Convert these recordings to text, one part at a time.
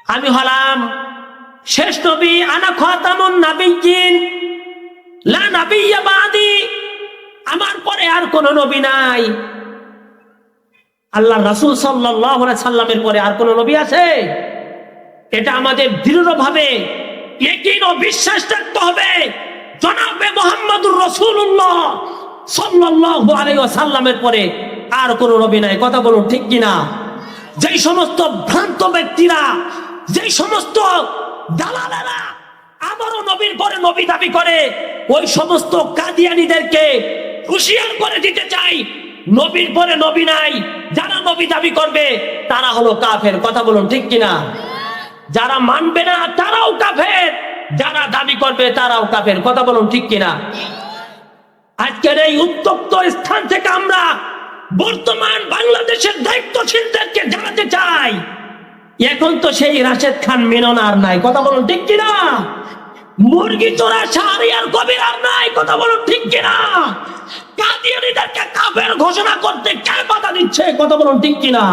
আমি হলাম শেষ নবী, আনা খাতামুন নাবিয়্যিন লা নাবিয়্যা বাদি, আমার পরে আর কোন নবী নাই। আল্লাহ রাসূল সাল্লাল্লাহু আলাইহি সাল্লামের পরে আর কোন নবী আছে? এটা আমাদের দৃঢ়ভাবে ইয়াকিন ও বিশ্বাস রাখতে হবে। জনাবে মুহাম্মদুর রাসূলুল্লাহ সাল্লাল্লাহু আলাইহি ওয়াসাল্লামের পরে আর কোন নবী নাই। কথা বলুন ঠিক কিনা? যেই সমস্ত ভ্রান্ত ব্যক্তিরা, যেই সমস্ত দালালেরা আবারও নবীর পরে নবী দাবি করে, ওই সমস্ত কাদিয়ানীদেরকে হুঁশিয়ার করে দিতে চাই, নবীর পরে নবী নাই। যারা নবী দাবি করবে তারা হলো কাফের। কথা বলুন ঠিক কিনা? যারা মানবে না তারাও কাফের, যারা দাবি করবে তারাও কাফের। কথা বলুন ঠিক কিনা? আজকের এই উত্তপ্ত স্থান থেকে আমরা বর্তমান বাংলাদেশের দায়িত্বশীলদেরকে জানাতে চাই, এখন তো সেই রাশেদ খান মিনন আর নাই। কথা বলুন ঠিক কিনা? মুরগি চোরা শাহরিয়ার কবির আর নাই। কথা বলুন ঠিক কিনা? কাদিয়ানীদেরকে কাফের ঘোষণা করতে কে বাধা দিচ্ছে? কথা বলুন ঠিক কিনা?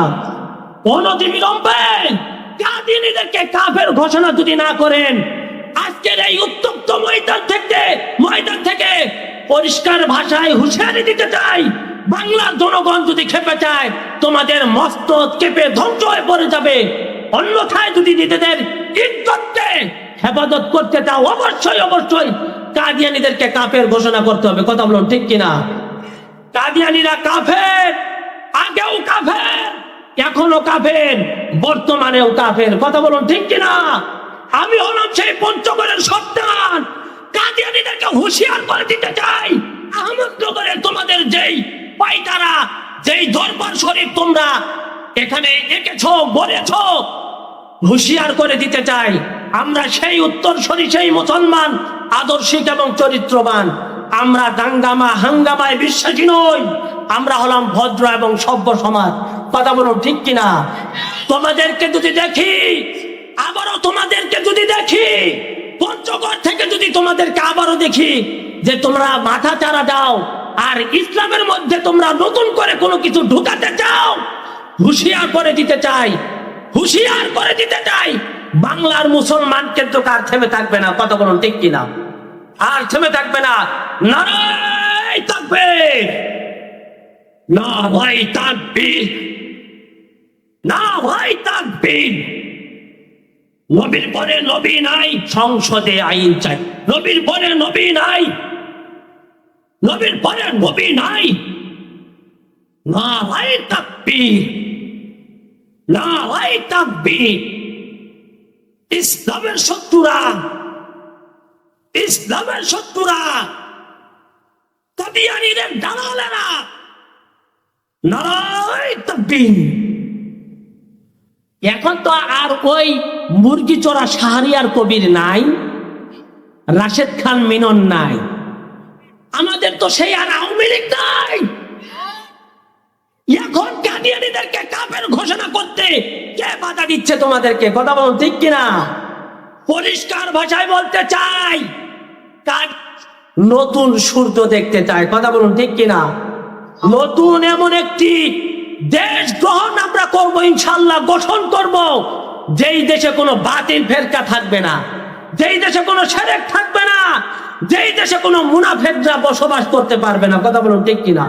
অনতিবিলম্বে কাদিয়ানীদেরকে কাফের ঘোষণা যদি না করেন, আজকের এই উত্তপ্ত ময়দান থেকে পরিষ্কার ভাষায় হুঁশিয়ারি দিতে চাই, বাংলার জনগণ যদি খেপে চায় তোমাদের মস্তক কেঁপে ধ্বংস হয়ে পড়ে যাবে। অন্যথায় যদি নিজেদের ইজ্জতকে হেফাজত করতে চাও, অবশ্যই কাদিয়ানীদেরকে কাফের ঘোষণা করতে হবে। কথা বলুন ঠিক কিনা? কাদিয়ানীরা কাফের, আগেও কাফের, এখনো কাফের, বর্তমানেও কাফের। কথা বলুন ঠিক কিনা? আমি হলাম সেই পঞ্চগড়ের সন্তান, কাদিয়ানীদেরকে হুঁশিয়ার করে দিতে চাই। আহমদনগরের তোমাদের যেই পাইতারা, যেই দরবার শরীফ তোমরা এখানে এঁকেছো বলেছো, হুঁশিয়ার করে দিতে চাই, আমরা সেই উত্তরসূরি, সেই মুসলমান আদর্শিক এবং চরিত্রবান। আমরা দাঙ্গামা হাঙ্গামায় বিশ্বাসী নই, আমরা হলাম ভদ্র এবং সভ্য সমাজ। কথা বলুন ঠিক কিনা? তোমাদেরকে যদি দেখি, আবারও তোমাদেরকে যদি দেখি, পঞ্চগড় থেকে যদি তোমাদেরকে আবারও দেখি যে তোমরা মাথা চারা দাও আর ইসলামের মধ্যে তোমরা নতুন করে কোনো কিছু ঢুকাতে চাও, হুঁশিয়ার করে দিতে চাই, হুঁশিয়ার করে দিতে চাই। বাংলার মুসলমান কিন্তু আর থেমে থাকবে না। কথা বলুন ঠিক কিনা? আর থেমে থাকবে না। নারায়ে তাকবীর, নারায়ে তাকবীর, নারায়ে তাকবীর। নবীর পরে নবী নাই, সংসদে আইন চাই। নবীর পরে নবী নাই, নবীর পরে নবী নাই। নারায়ে তাকবীর, নারায়ে তাকবীর। ইসলামের শত্রুরা, ইসলামের শত্রুরা, কাদিয়ানীদের দালালেরা, নারায়ে তাকবীর। এখন তো আর ওই মুরগি চোরা শাহরিয়ার কবির নাই, রাশেদ খান মিনন নাই, আমাদের তো সেই আর আওয়ামী লীগ নাই। এখন কাদিয়ানীদেরকে কাফের ঘোষণা করতে কে বাধা দিচ্ছে তোমাদেরকে? কথা বলুন ঠিক কিনা? পরিষ্কার ভাষায় বলতে চাই, নতুন সূর্য দেখতে চাই। কথা বলুন ঠিক কিনা? নতুন এমন একটি দেশ গ্রহণ আমরা করব, ইনশাআল্লাহ গঠন করব, যেই দেশে কোনো বাতিল ফেরকা থাকবে না, যেই দেশে কোনো শিরক থাকবে না, যেই দেশে কোনো মুনাফিকরা বসবাস করতে পারবে না। কথা বলুন ঠিক কিনা?